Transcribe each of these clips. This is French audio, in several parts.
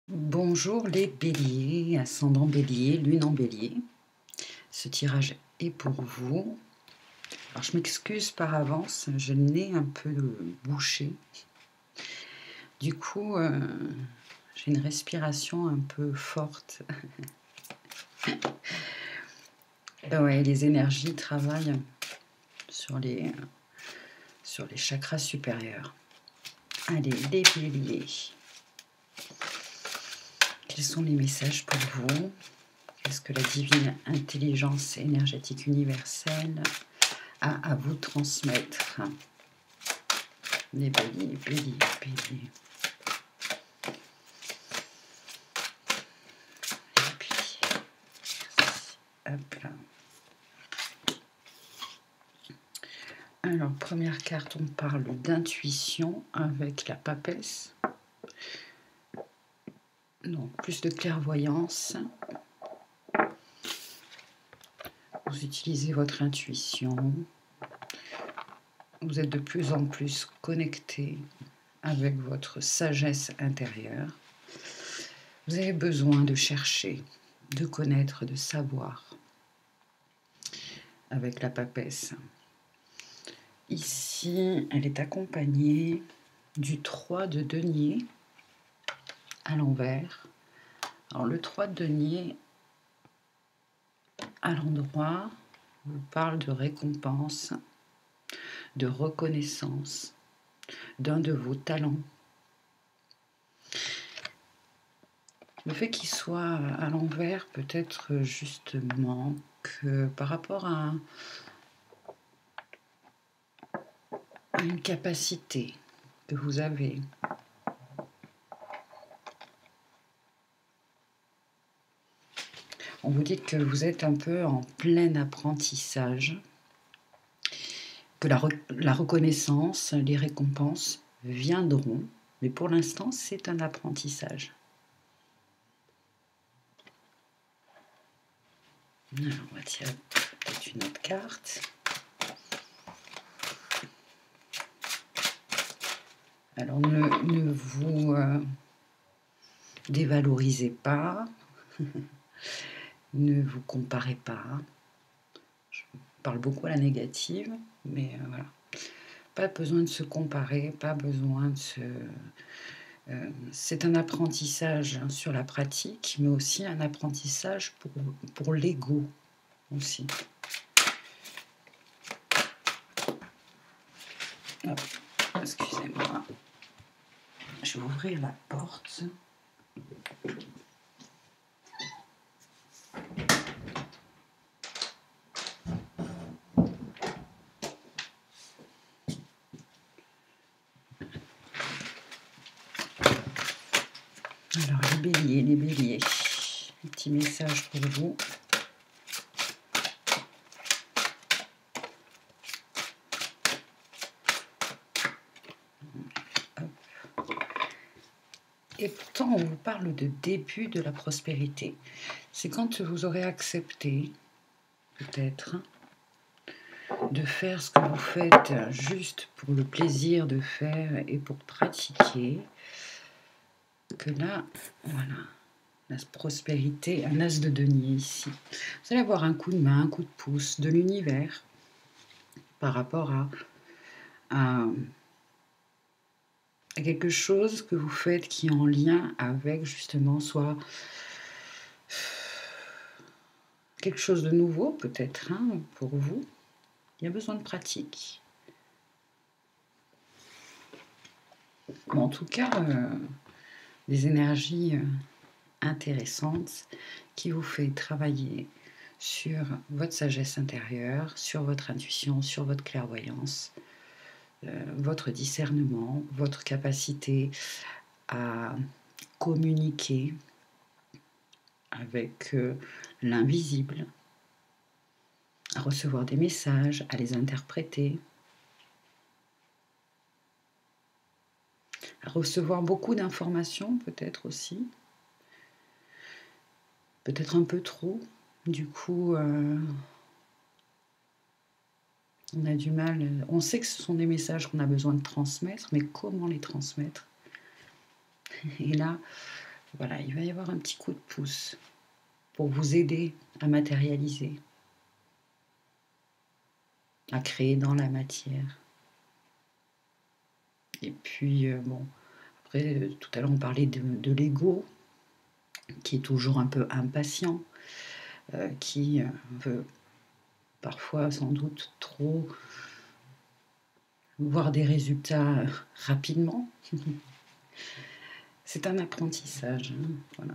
Bonjour les béliers, ascendant bélier, lune en bélier. Ce tirage est pour vous. Alors je m'excuse par avance, j'ai le nez un peu bouché. Du coup, j'ai une respiration un peu forte. Ouais, les énergies travaillent sur les chakras supérieurs. Allez, les béliers. Quels sont les messages pour vous? Qu'est-ce que la divine intelligence énergétique universelle a à vous transmettre? Les béliers, béliers, béliers. Et puis, hop là. Alors, première carte, on parle d'intuition avec la papesse. Donc, plus de clairvoyance. Vous utilisez votre intuition. Vous êtes de plus en plus connecté avec votre sagesse intérieure. Vous avez besoin de chercher, de connaître, de savoir. Avec la papesse. Ici, elle est accompagnée du 3 de denier à l'envers. Alors, le 3 de denier à l'endroit vous parle de récompense, de reconnaissance d'un de vos talents. Le fait qu'il soit à l'envers peut être justement que par rapport à une capacité que vous avez. On vous dit que vous êtes un peu en plein apprentissage, que la reconnaissance, les récompenses viendront, mais pour l'instant, c'est un apprentissage. Alors, on va tirer peut-être une autre carte. Alors, ne vous dévalorisez pas, ne vous comparez pas. Je parle beaucoup à la négative, mais voilà. Pas besoin de se comparer, pas besoin de se... c'est un apprentissage sur la pratique, mais aussi un apprentissage pour l'ego aussi. Hop, excusez-moi. Je vais ouvrir la porte. Alors, les béliers, un petit message pour vous. Et pourtant, on vous parle de début de la prospérité. C'est quand vous aurez accepté, peut-être, de faire ce que vous faites juste pour le plaisir de faire et pour pratiquer, que là, voilà, la prospérité, un as de denier ici. Vous allez avoir un coup de main, un coup de pouce de l'univers par rapport à quelque chose que vous faites qui est en lien avec justement soit quelque chose de nouveau peut-être pour vous. Il y a besoin de pratique. Bon, en tout cas, des énergies intéressantes qui vous fait travailler sur votre sagesse intérieure, sur votre intuition, sur votre clairvoyance, votre discernement, votre capacité à communiquer avec l'invisible, à recevoir des messages, à les interpréter, à recevoir beaucoup d'informations peut-être aussi, peut-être un peu trop. Du coup, on a du mal, on sait que ce sont des messages qu'on a besoin de transmettre, mais comment les transmettre? Et là, voilà, il va y avoir un petit coup de pouce pour vous aider à matérialiser, à créer dans la matière. Et puis, bon, après, tout à l'heure, on parlait de l'ego, qui est toujours un peu impatient, qui veut parfois, sans doute, trop voir des résultats rapidement. C'est un apprentissage, hein, voilà.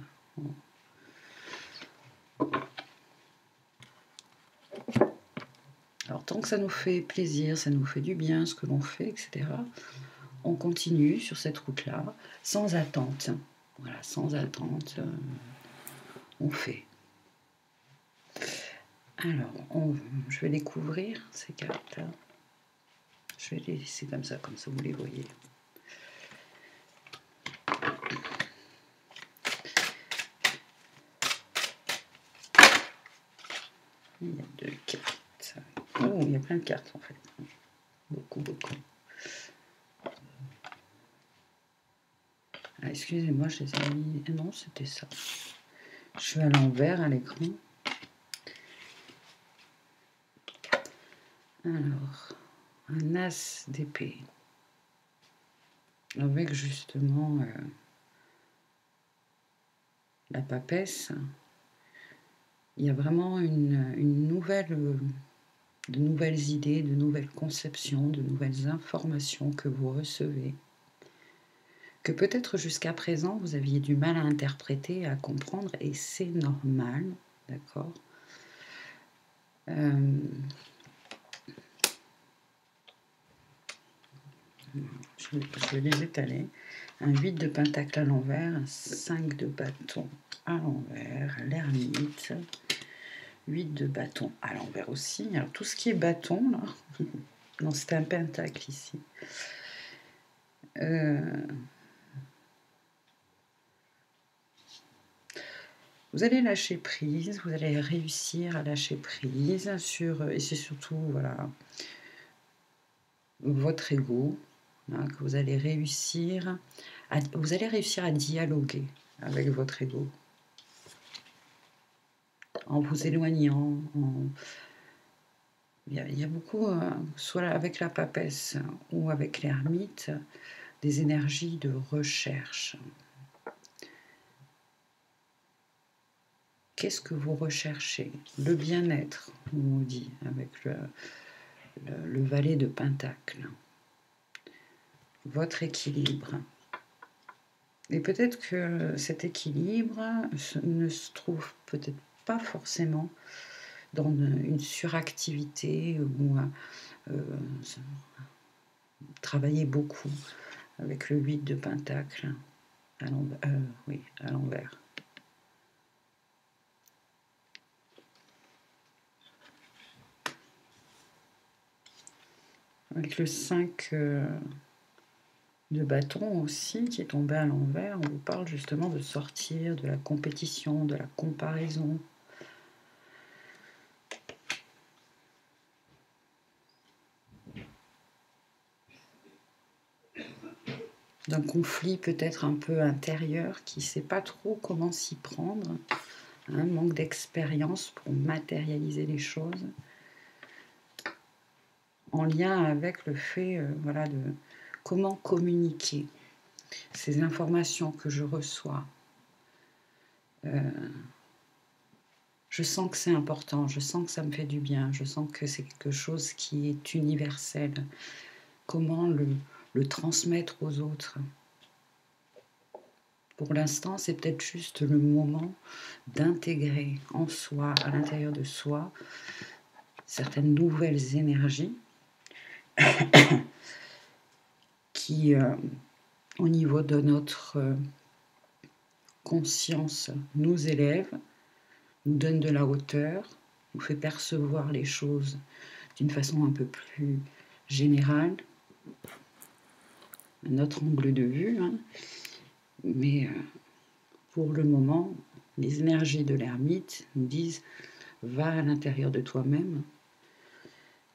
Alors, tant que ça nous fait plaisir, ça nous fait du bien, ce que l'on fait, etc., on continue sur cette route-là, sans attente. Voilà, sans attente, on fait. Alors, je vais découvrir ces cartes. Je vais les laisser comme ça vous les voyez. Il y a 2 cartes. Oh, il y a plein de cartes en fait. Beaucoup. Ah, excusez-moi, je les ai mis... Non, c'était ça. Je suis à l'envers à l'écran. Alors, un as d'épée. Avec justement la papesse. Il y a vraiment une nouvelle... de nouvelles idées, de nouvelles conceptions, de nouvelles informations que vous recevez, que peut-être jusqu'à présent vous aviez du mal à interpréter, à comprendre, et c'est normal, d'accord. Je vais les étaler. Un 8 de pentacle à l'envers, un 5 de bâton à l'envers, l'ermite, 8 de bâton à l'envers aussi. Alors tout ce qui est bâton, là, non, c'était un pentacle ici. Vous allez lâcher prise, vous allez réussir à lâcher prise sur, et c'est surtout, voilà, votre ego, hein, que vous allez réussir à dialoguer avec votre ego. En vous éloignant, il y a beaucoup, soit avec la papesse ou avec l'ermite, des énergies de recherche. Qu'est-ce que vous recherchez? Le bien-être, on nous dit, avec le valet de pentacle. Votre équilibre. Et peut-être que cet équilibre ne se trouve peut-être pas forcément dans une suractivité ou travailler beaucoup avec le 8 de pentacle à l'envers. Avec le 5 de bâton aussi, qui est tombé à l'envers, on vous parle justement de sortir de la compétition, de la comparaison. D'un conflit peut-être un peu intérieur qui ne sait pas trop comment s'y prendre, hein, manque d'expérience pour matérialiser les choses, en lien avec le fait voilà, de comment communiquer ces informations que je reçois. Je sens que c'est important, je sens que ça me fait du bien, je sens que c'est quelque chose qui est universel. Comment le transmettre aux autres? Pour l'instant, c'est peut-être juste le moment d'intégrer en soi, à l'intérieur de soi, certaines nouvelles énergies qui, au niveau de notre conscience, nous élèvent, nous donnent de la hauteur, nous fait percevoir les choses d'une façon un peu plus générale, à notre angle de vue, hein. Mais pour le moment, les énergies de l'ermite nous disent « va à l'intérieur de toi-même ».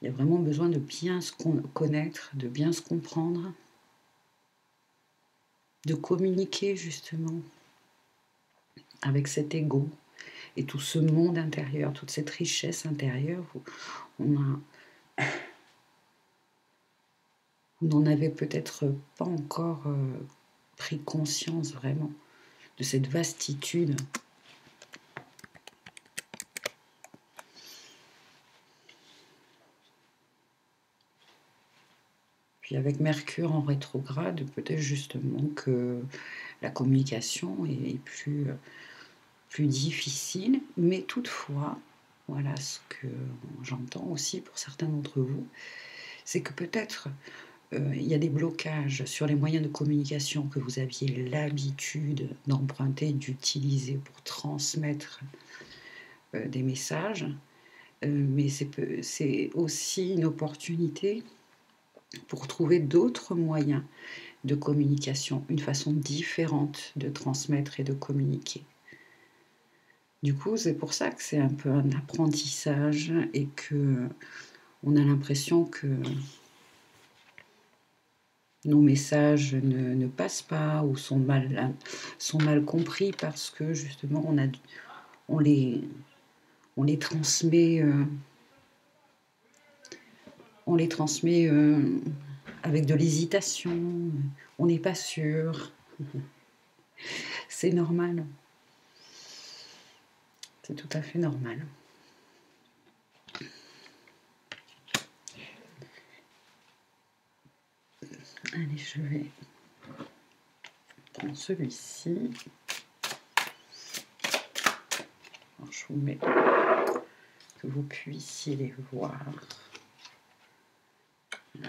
Il y a vraiment besoin de bien se connaître, de bien se comprendre, de communiquer justement. avec cet ego et tout ce monde intérieur, toute cette richesse intérieure, vous n'en avez peut-être pas encore pris conscience vraiment de cette vastitude. Puis avec Mercure en rétrograde, peut-être justement que la communication est plus difficile, mais toutefois, voilà ce que j'entends aussi pour certains d'entre vous, c'est que peut-être il y a des blocages sur les moyens de communication que vous aviez l'habitude d'emprunter, d'utiliser pour transmettre des messages, mais c'est aussi une opportunité pour trouver d'autres moyens de communication, une façon différente de transmettre et de communiquer. Du coup, c'est pour ça que c'est un peu un apprentissage et que on a l'impression que nos messages ne passent pas ou sont mal compris parce que justement on les transmet, avec de l'hésitation, on n'est pas sûr. C'est normal. C'est tout à fait normal. Allez, je vais prendre celui-ci. Je vous mets que vous puissiez les voir. Là,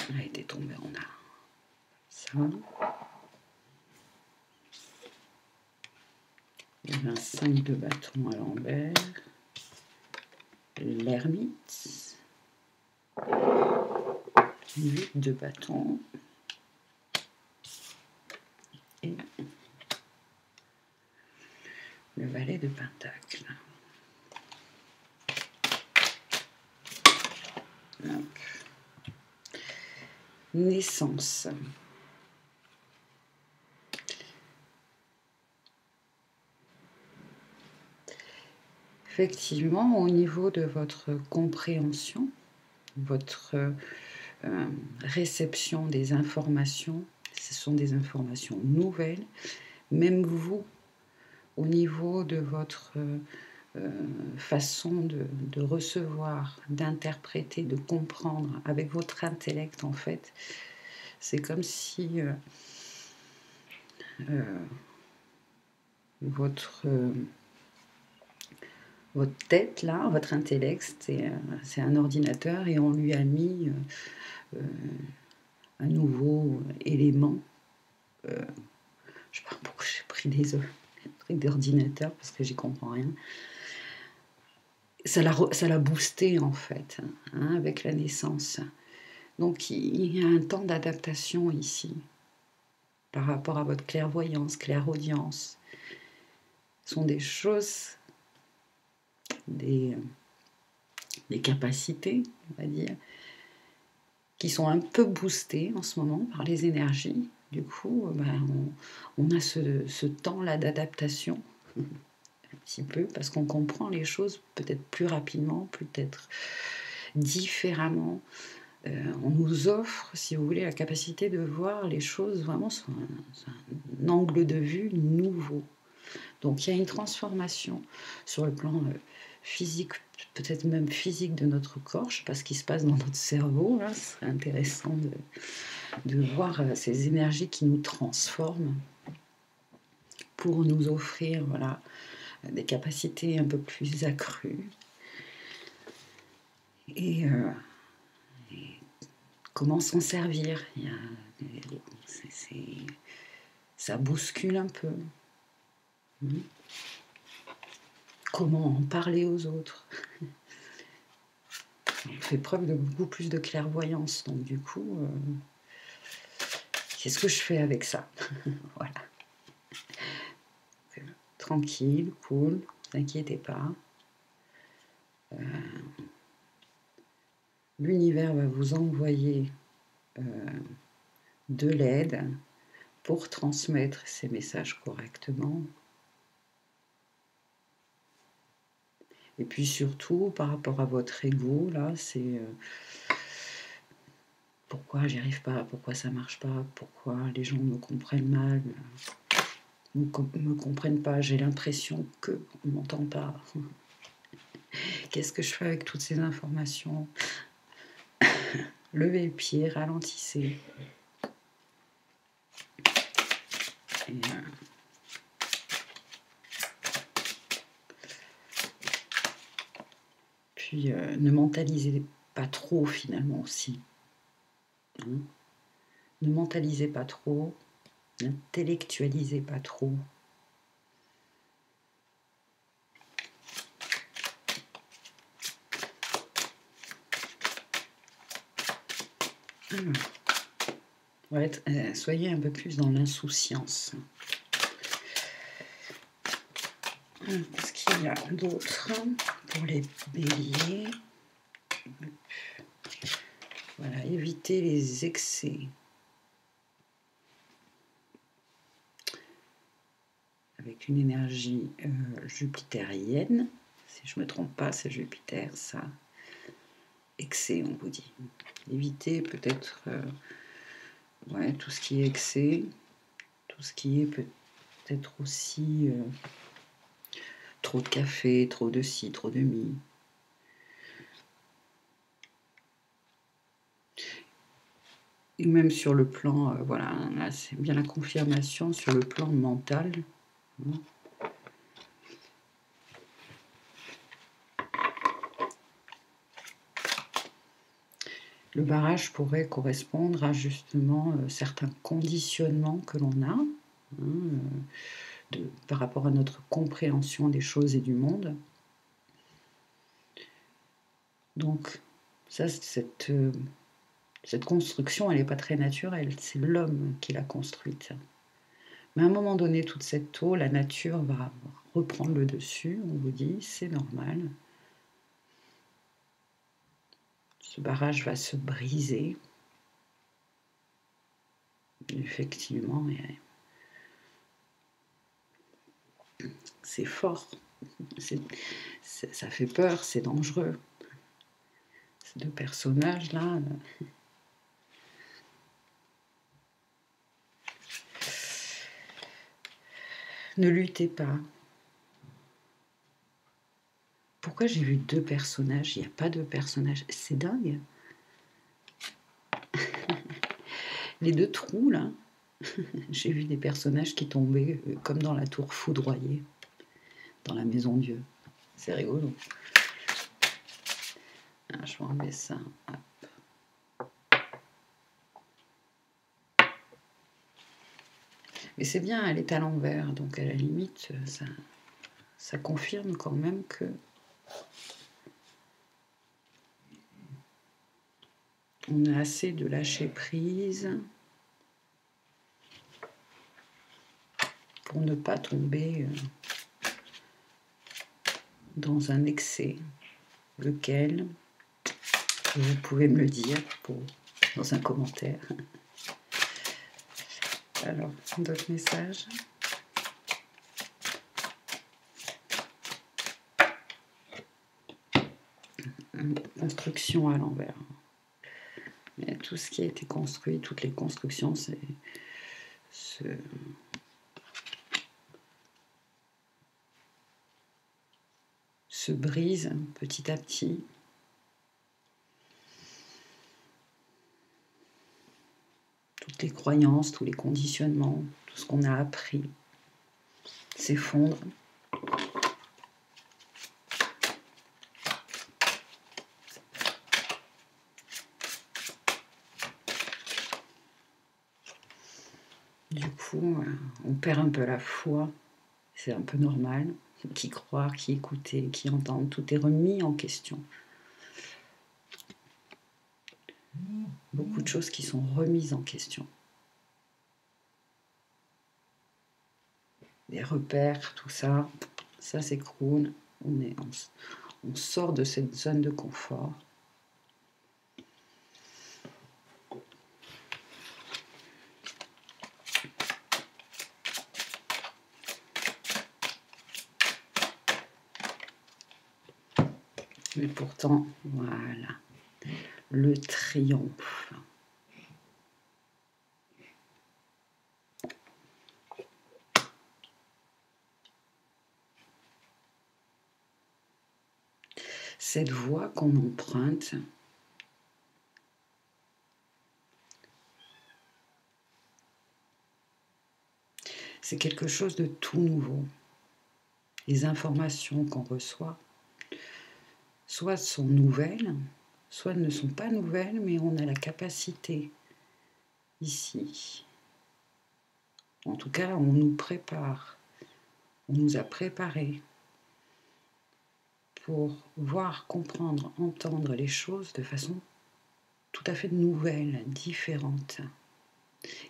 elle a été tombée en a. Ça. Il y avait un 5 de bâton à l'envers. L'ermite. 8 de bâton. Et le valet de pentacle. Donc, naissance. Effectivement, au niveau de votre compréhension, votre réception des informations, ce sont des informations nouvelles. Même vous, au niveau de votre façon de recevoir, d'interpréter, de comprendre avec votre intellect, en fait, c'est comme si votre tête, là, votre intellect, c'est un ordinateur et on lui a mis un nouveau élément. Je ne sais pas pourquoi j'ai pris des trucs d'ordinateur parce que j'y comprends rien. Ça l'a boosté en fait, hein, avec la naissance. Donc il y a un temps d'adaptation ici par rapport à votre clairvoyance, clairaudience. Ce sont des choses, des capacités, on va dire, qui sont un peu boostées en ce moment par les énergies. Du coup, on a ce temps-là d'adaptation, un petit peu, parce qu'on comprend les choses peut-être plus rapidement, peut-être différemment. On nous offre, si vous voulez, la capacité de voir les choses vraiment sur un angle de vue nouveau. Donc il y a une transformation sur le plan physique, peut-être même physique de notre corps. Je ne sais pas ce qui se passe dans notre cerveau, là. Ce serait intéressant de voir ces énergies qui nous transforment pour nous offrir, voilà, des capacités un peu plus accrues. Et comment s'en servir? Ça bouscule un peu. Comment en parler aux autres? On fait preuve de beaucoup plus de clairvoyance. Donc du coup, qu'est-ce que je fais avec ça? Voilà. Tranquille, cool, ne vous inquiétez pas. L'univers va vous envoyer de l'aide pour transmettre ces messages correctement. Et puis surtout, par rapport à votre ego, là, c'est pourquoi j'y arrive pas, pourquoi ça marche pas, pourquoi les gens me comprennent mal, me comprennent pas, j'ai l'impression qu'on ne m'entend pas. Qu'est-ce que je fais avec toutes ces informations? Levez le pied, ralentissez. Et, puis ne mentalisez pas trop finalement aussi. Hein? Ne mentalisez pas trop, n'intellectualisez pas trop. Alors, ouais, soyez un peu plus dans l'insouciance. Qu'est-ce qu'il y a d'autre pour les béliers? Voilà, évitez les excès. Avec une énergie jupitérienne. Si je ne me trompe pas, c'est Jupiter, ça. Excès, on vous dit. Évitez peut-être ouais, tout ce qui est excès, tout ce qui est peut-être aussi trop de café, trop de ci, trop de mi. Et même sur le plan, voilà, là c'est bien la confirmation sur le plan mental. Le barrage pourrait correspondre à justement certains conditionnements que l'on a par rapport à notre compréhension des choses et du monde. Donc, ça, cette construction, elle n'est pas très naturelle, c'est l'homme qui l'a construite. Mais à un moment donné, toute cette eau, la nature va reprendre le dessus, on vous dit, c'est normal. Ce barrage va se briser. Effectivement, c'est fort. Ça fait peur, c'est dangereux. Ces deux personnages-là... Ne luttez pas. Pourquoi j'ai vu deux personnages? Il n'y a pas de personnages. C'est dingue. Les deux trous, là, j'ai vu des personnages qui tombaient comme dans la tour foudroyée, dans la maison Dieu. C'est rigolo. Ah, je vais enlever ça. Hop. Mais c'est bien, elle est à l'envers, donc à la limite, ça confirme quand même que on a assez de lâcher prise pour ne pas tomber dans un excès, lequel vous pouvez me le dire dans un commentaire. Alors, d'autres messages? Construction à l'envers. Mais tout ce qui a été construit, toutes les constructions, se brisent petit à petit. Toutes les croyances, tous les conditionnements, tout ce qu'on a appris s'effondre. Du coup, on perd un peu la foi, c'est un peu normal. Qui croire, qui écouter, qui entendre, tout est remis en question. Beaucoup de choses qui sont remises en question. Les repères, tout ça, ça s'écroule. On sort de cette zone de confort. Mais pourtant, voilà, le triomphe. Cette voie qu'on emprunte, c'est quelque chose de tout nouveau. Les informations qu'on reçoit, soit sont nouvelles, soit ne sont pas nouvelles, mais on a la capacité ici. En tout cas, on nous prépare, on nous a préparés pour voir, comprendre, entendre les choses de façon tout à fait nouvelle, différente,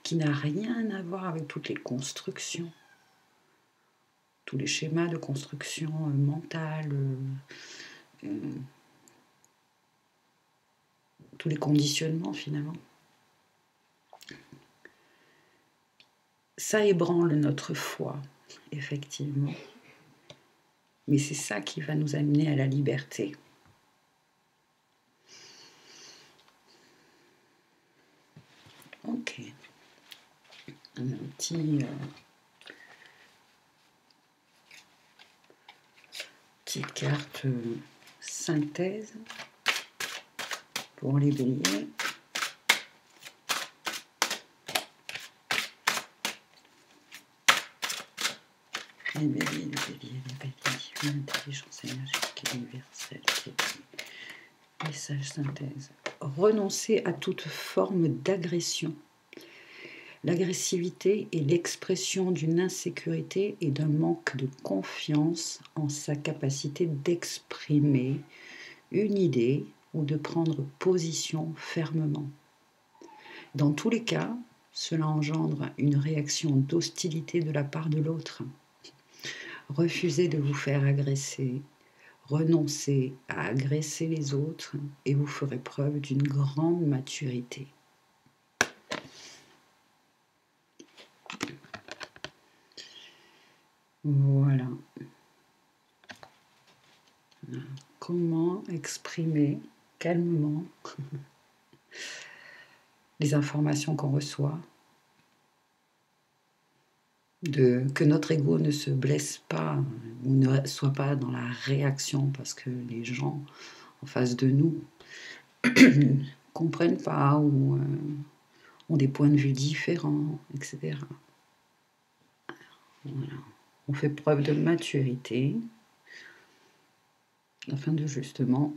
qui n'a rien à voir avec toutes les constructions, tous les schémas de construction mentale, tous les conditionnements finalement. Ça ébranle notre foi, effectivement. Mais c'est ça qui va nous amener à la liberté. Ok. Un petite carte synthèse pour les béliers. Les béliers, l'intelligence énergétique universelle. Message synthèse. Renoncer à toute forme d'agression. L'agressivité est l'expression d'une insécurité et d'un manque de confiance en sa capacité d'exprimer une idée ou de prendre position fermement. Dans tous les cas, cela engendre une réaction d'hostilité de la part de l'autre. Refusez de vous faire agresser, renoncez à agresser les autres et vous ferez preuve d'une grande maturité. Voilà. Comment exprimer calmement les informations qu'on reçoit, que notre ego ne se blesse pas ou ne soit pas dans la réaction parce que les gens en face de nous ne comprennent pas ou ont des points de vue différents, etc. Voilà. On fait preuve de maturité afin de justement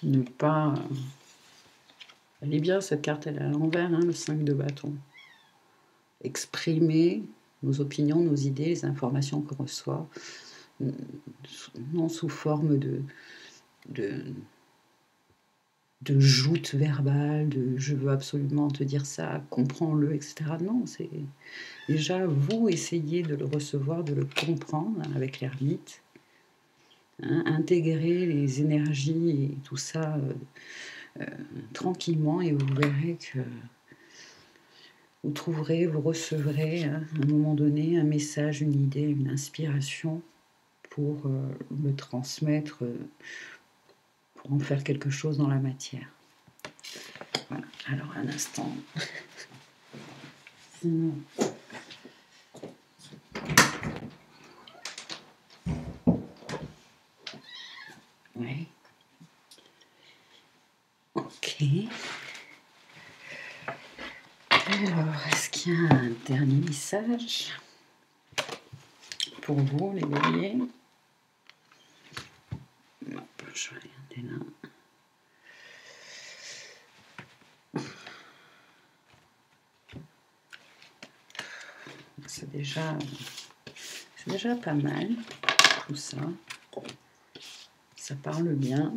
ne pas... Elle est bien cette carte, elle est à l'envers, hein, le 5 de bâton. Exprimer nos opinions, nos idées, les informations qu'on reçoit, non sous forme de joute verbale, de je veux absolument te dire ça, comprends-le, etc. Non, c'est déjà vous essayez de le recevoir, de le comprendre avec l'ermite, hein, intégrer les énergies et tout ça tranquillement et vous verrez que vous trouverez, vous recevrez à un moment donné un message, une idée, une inspiration pour le transmettre, pour en faire quelque chose dans la matière. Voilà, alors un instant. Sinon... Oui. Ok. Alors, est-ce qu'il y a un dernier message pour vous, les béliers? Hop, je vais regarder là. C'est déjà pas mal, tout ça. Ça parle bien.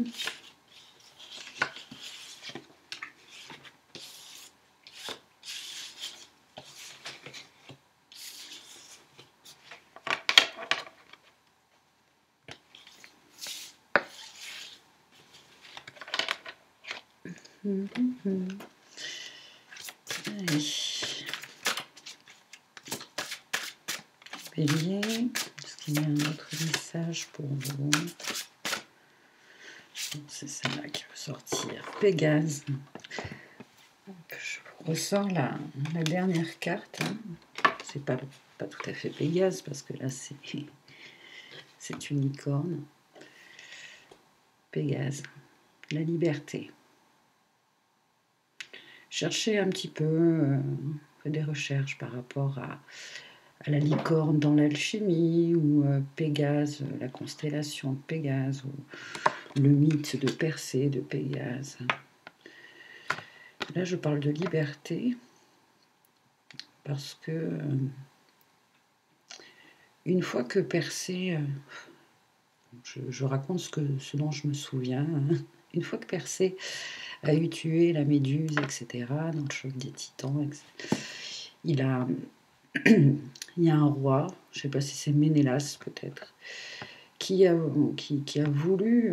Allez. Bélier, est-ce s'il y a un autre message pour vous. C'est celle-là qui veut sortir. Pégase. Je ressors la dernière carte. C'est pas tout à fait Pégase, parce que là, c'est une licorne. Pégase. La liberté. Cherchez un petit peu, faites des recherches par rapport à la licorne dans l'alchimie, ou Pégase, la constellation de Pégase, ou le mythe de Persée de Pégase. Là, je parle de liberté, parce que une fois que Persée, je raconte ce dont je me souviens, hein, une fois que Persée a eu tué la Méduse, etc., dans le choc des titans, etc., il y a un roi, je ne sais pas si c'est Ménélas peut-être, qui a voulu,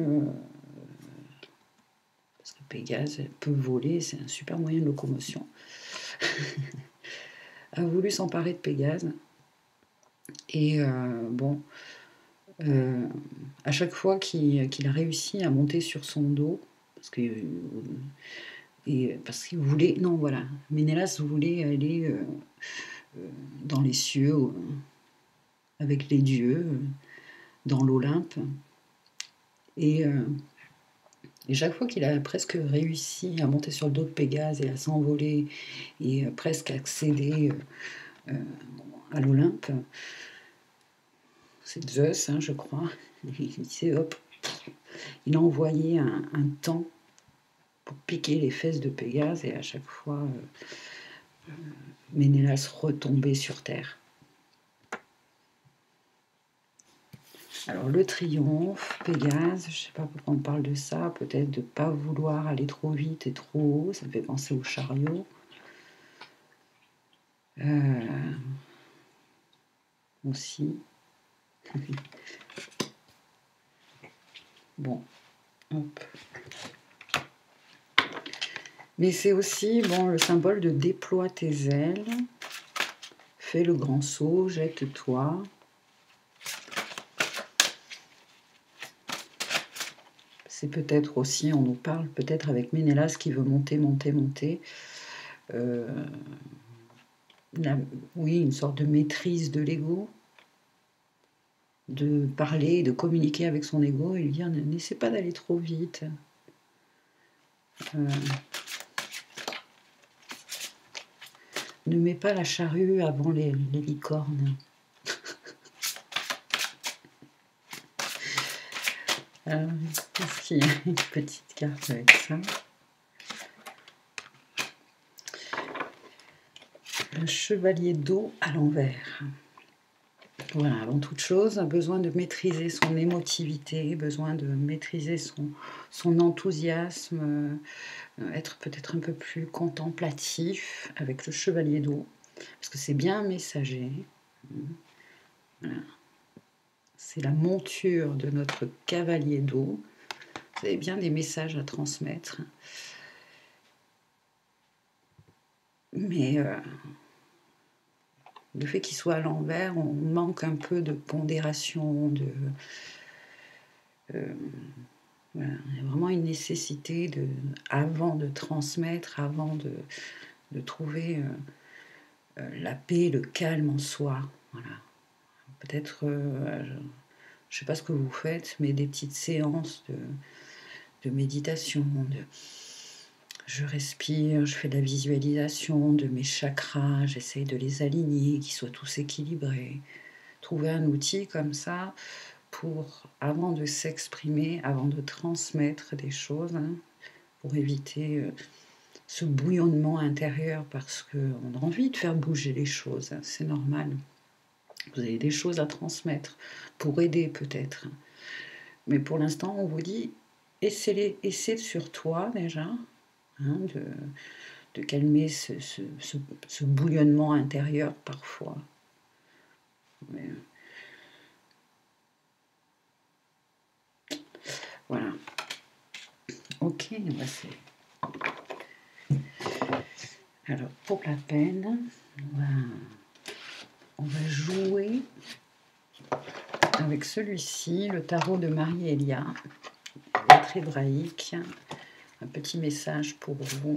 parce que Pégase peut voler, c'est un super moyen de locomotion, a voulu s'emparer de Pégase. Et à chaque fois qu'il a réussi à monter sur son dos, parce qu'il voulait, non voilà, Ménélas voulait aller dans les cieux, avec les dieux, dans l'Olympe. Et chaque fois qu'il a presque réussi à monter sur le dos de Pégase et à s'envoler et presque accéder à l'Olympe, c'est Zeus, hein, je crois, il disait hop, il a envoyé un taon pour piquer les fesses de Pégase, et à chaque fois Ménélas retombait sur terre. Alors le triomphe, Pégase, je ne sais pas pourquoi on parle de ça, peut-être de ne pas vouloir aller trop vite et trop haut, ça me fait penser au chariot. Aussi. Bon, hop. Mais c'est aussi le symbole de déploie tes ailes, fais le grand saut, jette-toi. C'est peut-être aussi, on nous parle peut-être avec Ménélas qui veut monter. Oui, une sorte de maîtrise de l'ego, de parler, de communiquer avec son ego et lui dire n'essaie pas d'aller trop vite. Ne mets pas la charrue avant les licornes. Alors, est-ce qu'il y a une petite carte avec ça? Le chevalier d'eau à l'envers. Voilà, avant toute chose, besoin de maîtriser son émotivité, besoin de maîtriser son enthousiasme, être peut-être un peu plus contemplatif avec le chevalier d'eau, parce que c'est bien un messager. Voilà. C'est la monture de notre cavalier d'eau. Vous avez bien des messages à transmettre. Mais le fait qu'il soit à l'envers, on manque un peu de pondération, voilà. Il y a vraiment une nécessité, avant de transmettre, avant de trouver la paix, le calme en soi. Voilà. Peut-être, je ne sais pas ce que vous faites, mais des petites séances de méditation, je respire, je fais de la visualisation de mes chakras, j'essaie de les aligner, qu'ils soient tous équilibrés. Trouver un outil comme ça pour, avant de s'exprimer, avant de transmettre des choses, hein, pour éviter ce bouillonnement intérieur, parce qu'on a envie de faire bouger les choses, hein, c'est normal. Vous avez des choses à transmettre pour aider peut-être. Mais pour l'instant, on vous dit, essaie sur toi déjà, hein, de calmer ce bouillonnement intérieur parfois. Mais, voilà. Ok, alors pour la peine, on va jouer avec celui-ci, le tarot de Marie-Elia, lettre hébraïque. Un petit message pour vous.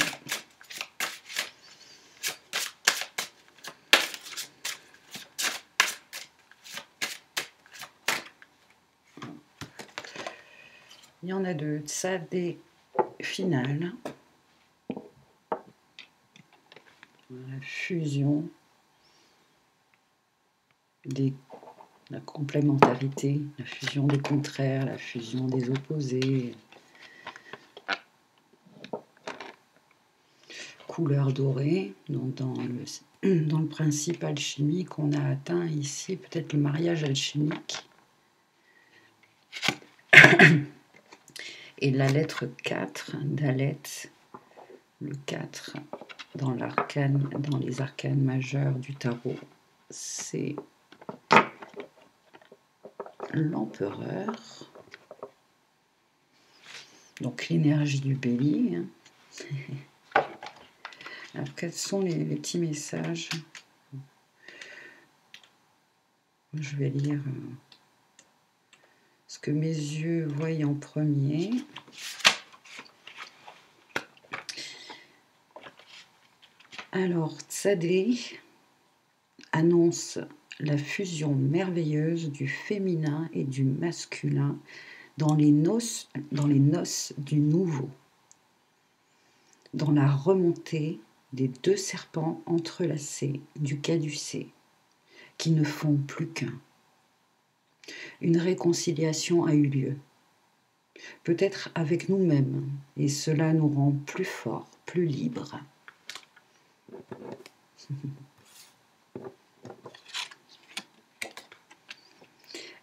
Il y en a deux, Tsadé finale, la fusion, la complémentarité, la fusion des contraires, la fusion des opposés, couleur dorée. Donc dans le principe alchimique, on a atteint ici peut-être le mariage alchimique. Et la lettre 4 d'Alet, le 4 dans les arcanes majeures du tarot, c'est l'empereur. Donc l'énergie du bélier. Alors quels sont les petits messages? Je vais lire ce que mes yeux voient en premier. Alors, Tsadé annonce la fusion merveilleuse du féminin et du masculin dans les noces du nouveau, dans la remontée des deux serpents entrelacés du caducée, qui ne font plus qu'un. Une réconciliation a eu lieu, peut-être avec nous-mêmes, et cela nous rend plus forts, plus libres.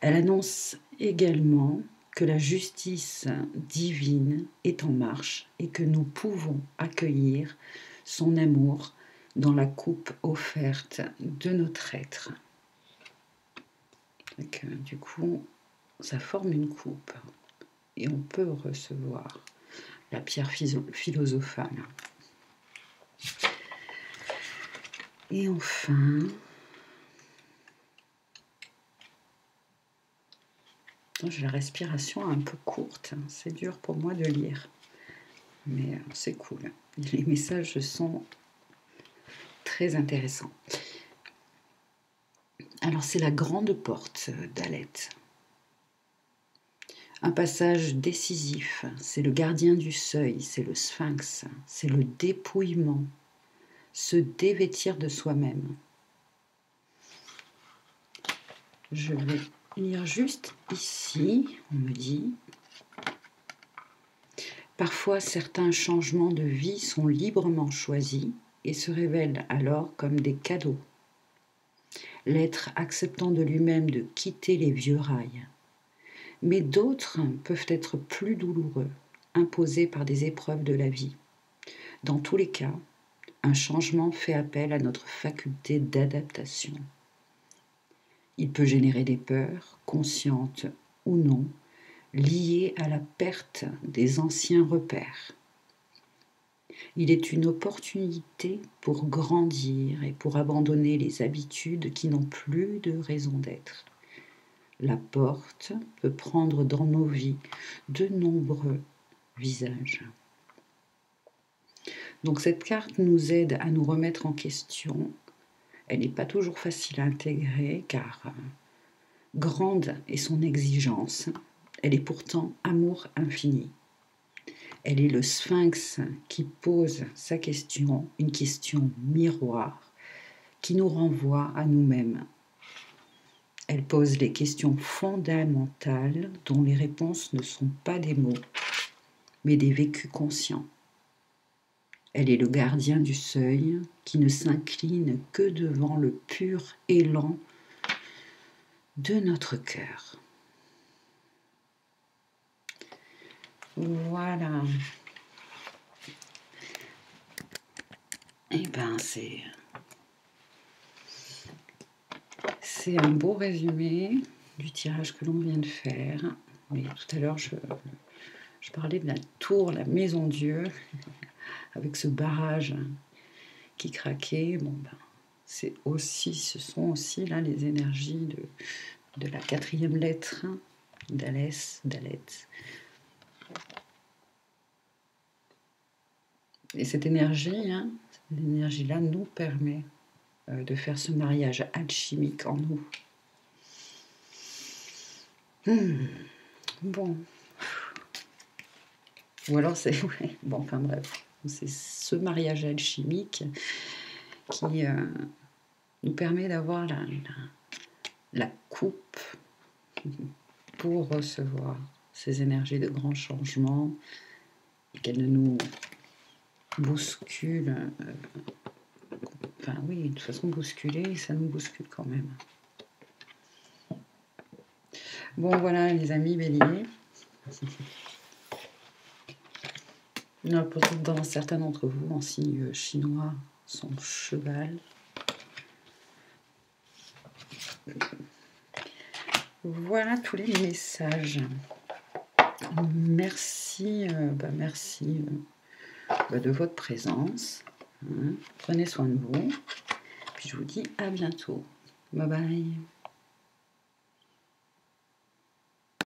Elle annonce également que la justice divine est en marche et que nous pouvons accueillir son amour dans la coupe offerte de notre être. Donc, du coup, ça forme une coupe et on peut recevoir la pierre philosophale. Et enfin, j'ai la respiration un peu courte, c'est dur pour moi de lire, mais c'est cool. Les messages sont très intéressants. Alors c'est la grande porte d'Alet. Un passage décisif, c'est le gardien du seuil, c'est le sphinx, c'est le dépouillement, se dévêtir de soi-même. Je vais lire juste ici, on me dit. Parfois, certains changements de vie sont librement choisis et se révèlent alors comme des cadeaux. L'être acceptant de lui-même de quitter les vieux rails. Mais d'autres peuvent être plus douloureux, imposés par des épreuves de la vie. Dans tous les cas, un changement fait appel à notre faculté d'adaptation. Il peut générer des peurs, conscientes ou non, liées à la perte des anciens repères. Il est une opportunité pour grandir et pour abandonner les habitudes qui n'ont plus de raison d'être. La porte peut prendre dans nos vies de nombreux visages. Donc cette carte nous aide à nous remettre en question. Elle n'est pas toujours facile à intégrer car grande est son exigence. Elle est pourtant amour infini. Elle est le sphinx qui pose sa question, une question miroir, qui nous renvoie à nous-mêmes. Elle pose les questions fondamentales dont les réponses ne sont pas des mots, mais des vécus conscients. Elle est le gardien du seuil qui ne s'incline que devant le pur élan de notre cœur. Voilà. Et ben c'est un beau résumé du tirage que l'on vient de faire. Mais tout à l'heure, je parlais de la tour, la maison Dieu, avec ce barrage qui craquait. Bon, ben, ce sont aussi là les énergies de la 4e lettre d'Alès, d'Alet. Et cette énergie, cette énergie-là nous permet de faire ce mariage alchimique en nous. Bon. Ou alors c'est... Ouais, bon, enfin bref. C'est ce mariage alchimique qui nous permet d'avoir la coupe pour recevoir ces énergies de grands changements et qu'elles ne nous bousculent. Enfin oui, de toute façon bousculer, ça nous bouscule quand même. Bon voilà les amis béliers. Dans certains d'entre vous, en signe chinois, son cheval. Voilà tous les messages. Merci, merci de votre présence. Prenez soin de vous. Puis je vous dis à bientôt. Bye bye.